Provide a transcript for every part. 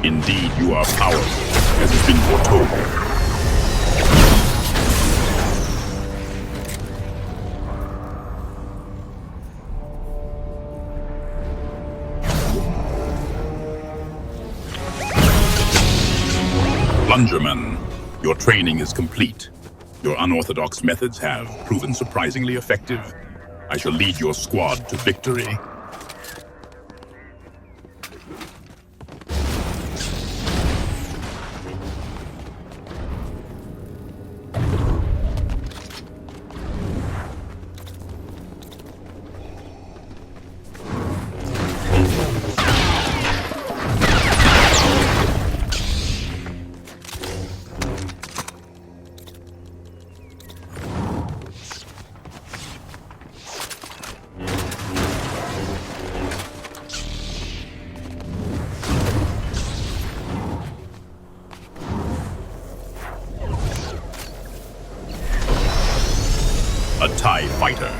Indeed, you are powerful, as has been foretold. Plungerman, your training is complete. Your unorthodox methods have proven surprisingly effective. I shall lead your squad to victory. A TIE fighter.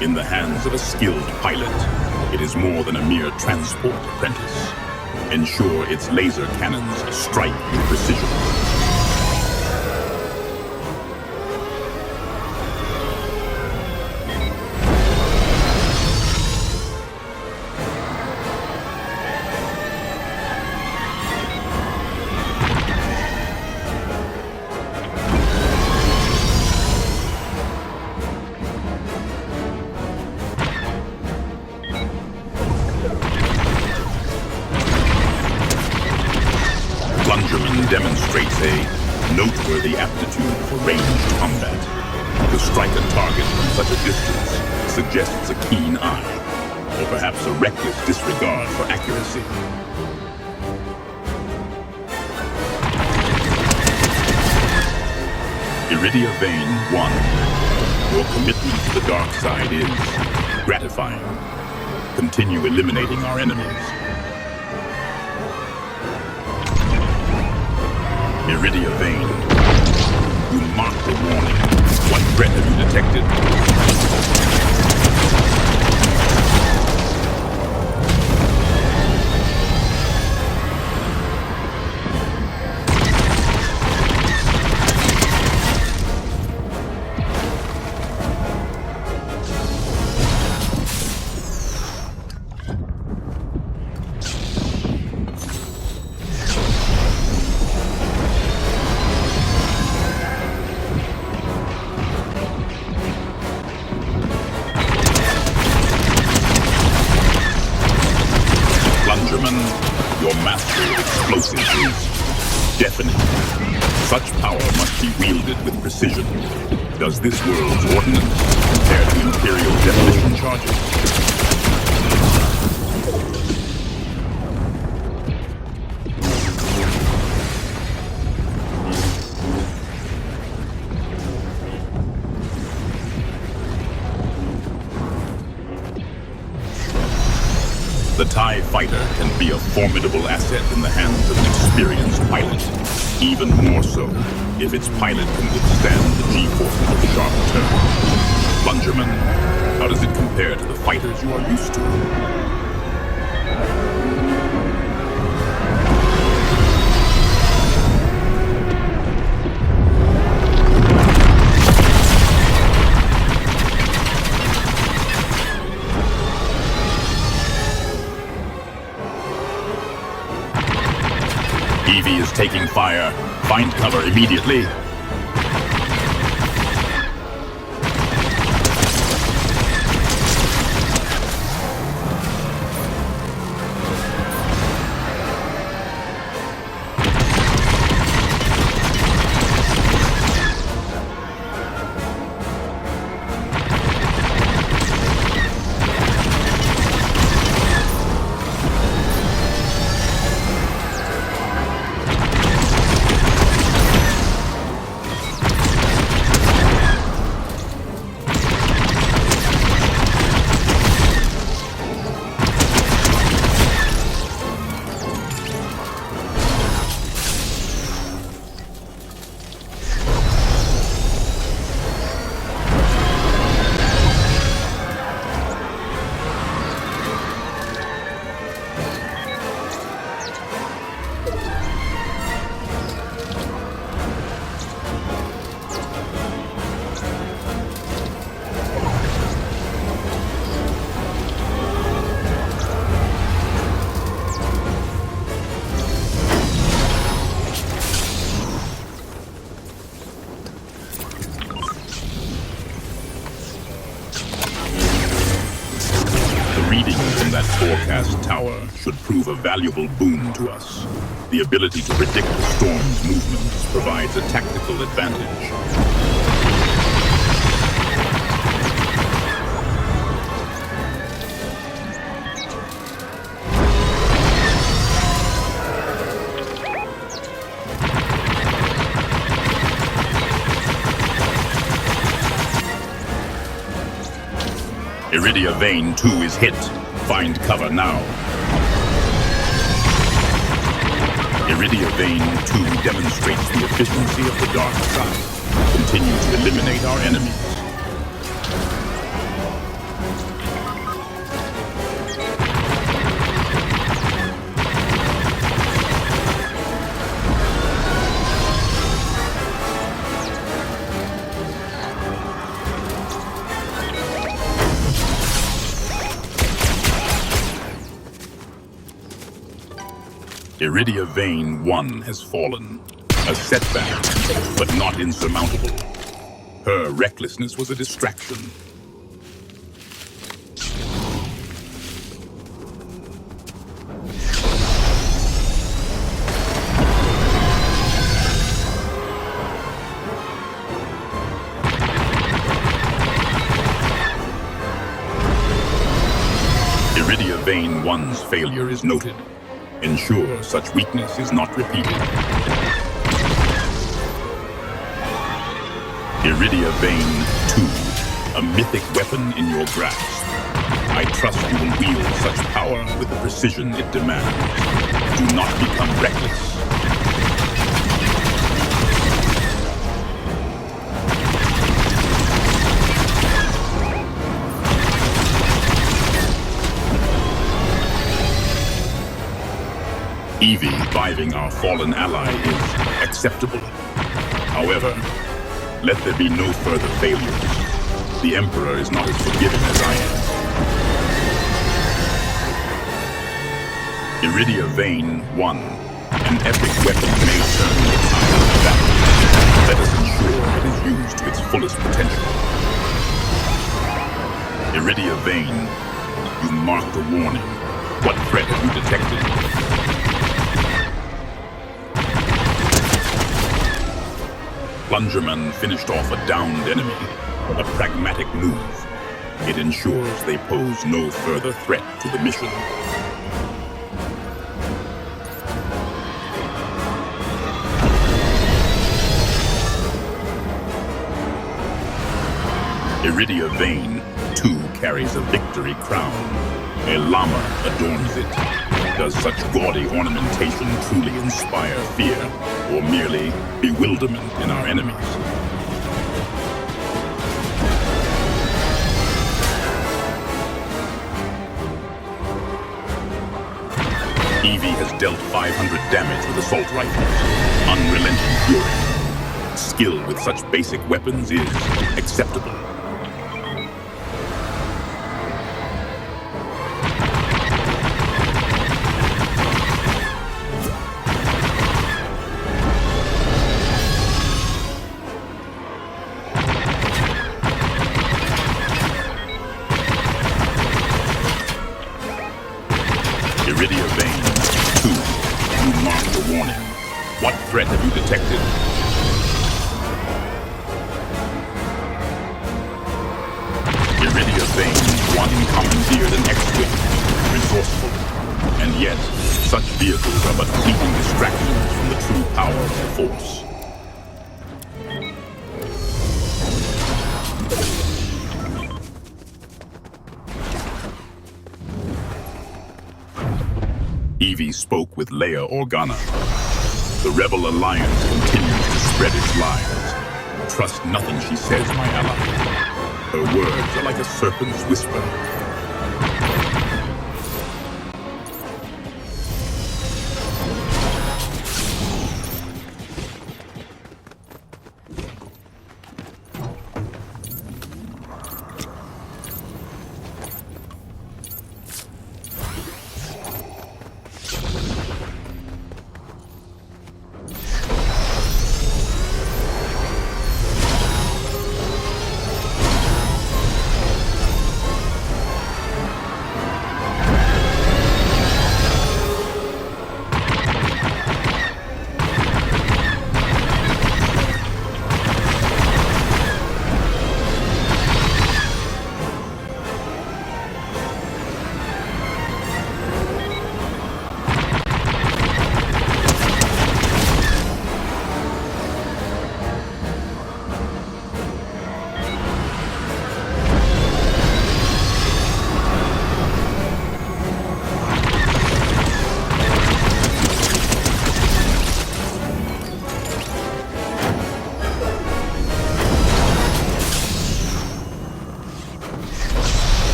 In the hands of a skilled pilot, it is more than a mere transport apprentice. Ensure its laser cannons strike with precision. Plungerman demonstrates a noteworthy aptitude for ranged combat. To strike a target from such a distance suggests a keen eye, or perhaps a reckless disregard for accuracy. Iridia Vein 1. Your commitment to the dark side is gratifying. Continue eliminating our enemies. Iridia Vein. You marked the warning. What threat have you detected? Your mastery of explosives is deafening. Such power must be wielded with precision. Does this world's ordnance compare to Imperial demolition charges? The TIE fighter can be a formidable asset in the hands of an experienced pilot. Even more so, if its pilot can withstand the G-forces of sharp turn. Plungerman, how does it compare to the fighters you are used to? Evie is taking fire. Find cover immediately. should prove a valuable boon to us. The ability to predict the storm's movements provides a tactical advantage. Iridia Vein 2 is hit. Find cover now. Iridia Vein 2 demonstrates the efficiency of the dark side. Continue to eliminate our enemies. Iridia Vein 1 has fallen. A setback, but not insurmountable. Her recklessness was a distraction. Iridia Vein 1's failure is noted. Ensure such weakness is not repeated. Iridia Vein 2, a mythic weapon in your grasp. I trust you will wield such power with the precision it demands. Do not become reckless. Evie reviving our fallen ally is acceptable. However, let there be no further failures. The Emperor is not as forgiving as I am. Iridia Vein 1. An epic weapon may turn the tide of battle. Let us ensure it is used to its fullest potential. Iridia Vein, you marked a warning. What threat have you detected? Plungerman finished off a downed enemy. A pragmatic move. It ensures they pose no further threat to the mission. Iridia Vein 2 carries a victory crown. A llama adorns it. Does such gaudy ornamentation truly inspire fear, or merely bewilderment in our enemies? Evie has dealt 500 damage with assault rifles. Unrelenting fury. Skill with such basic weapons is acceptable. Iridia Vein 2, you marked the warning. What threat have you detected? Iridia Vein 1 commandeered an X-Wing, resourceful. And yet, such vehicles are but fleeting distractions from the true power of the Force. Evie spoke with Leia Organa. The Rebel Alliance continues to spread its lies. Trust nothing she says, my ally. Her words are like a serpent's whisper.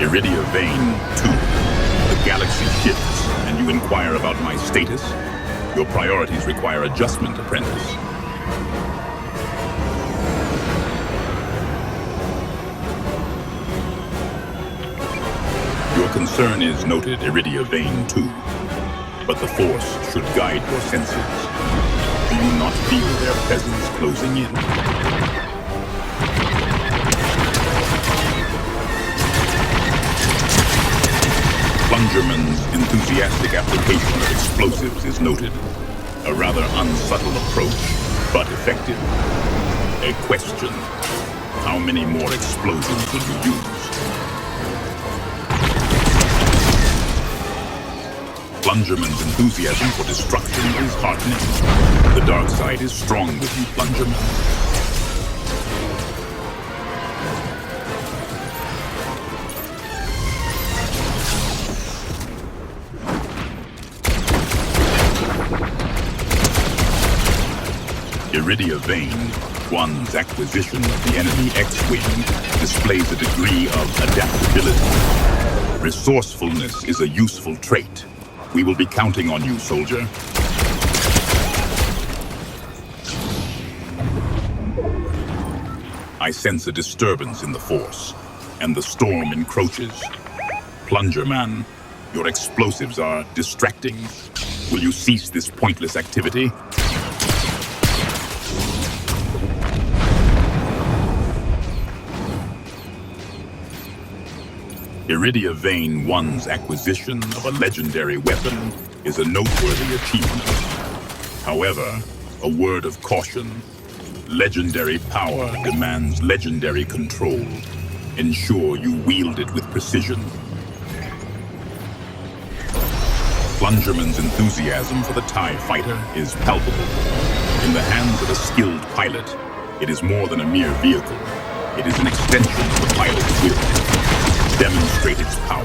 Iridia Vein 2. The galaxy shifts, and you inquire about my status? Your priorities require adjustment, apprentice. Your concern is noted, Iridia Vein 2. But the Force should guide your senses. Do you not feel their presence closing in? Plungerman's enthusiastic application of explosives is noted. A rather unsubtle approach, but effective. A question: how many more explosions will you use? Plungerman's enthusiasm for destruction is heartening. The dark side is strong with you, Plungerman. Iridia Vein 1's acquisition of the enemy X-Wing displays a degree of adaptability. Resourcefulness is a useful trait. We will be counting on you, soldier. I sense a disturbance in the Force, and the storm encroaches. Plungerman, your explosives are distracting. Will you cease this pointless activity? Iridia Vein 1's acquisition of a legendary weapon is a noteworthy achievement. However, a word of caution. Legendary power demands legendary control. Ensure you wield it with precision. Plungerman's enthusiasm for the TIE fighter is palpable. In the hands of a skilled pilot, it is more than a mere vehicle. It is an extension of the pilot's will. Demonstrate its power.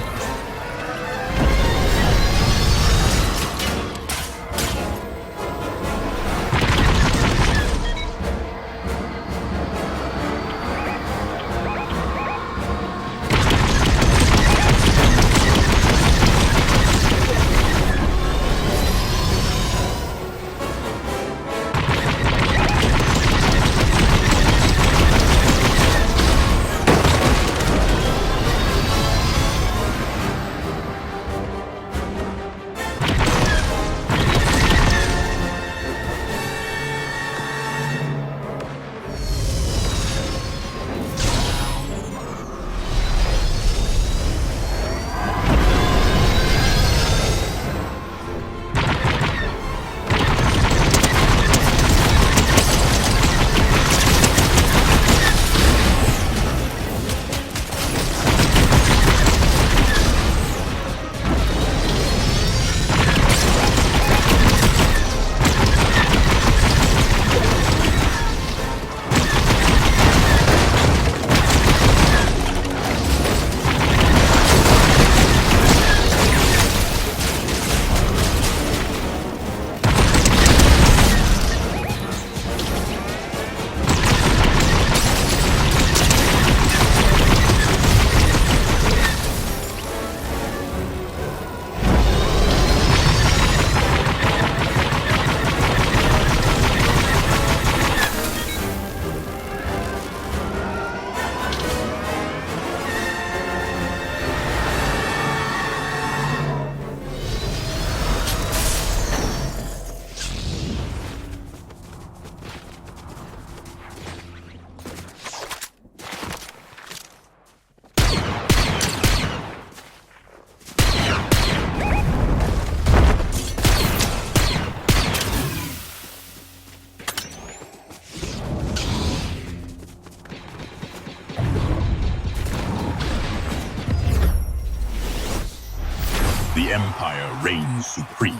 The Empire reigns supreme.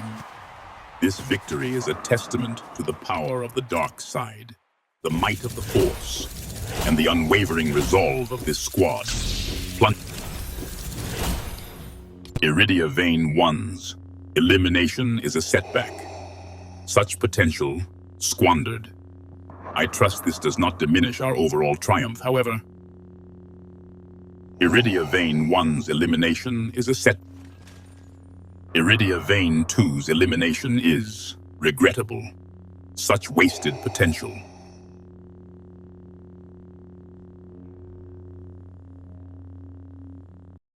This victory is a testament to the power of the dark side, the might of the Force, and the unwavering resolve of this squad. Iridia Vein 1's elimination is a setback. Such potential squandered. I trust this does not diminish our overall triumph, however. Iridia Vein 1's elimination is a set. Iridia Vein 2's elimination is regrettable. Such wasted potential.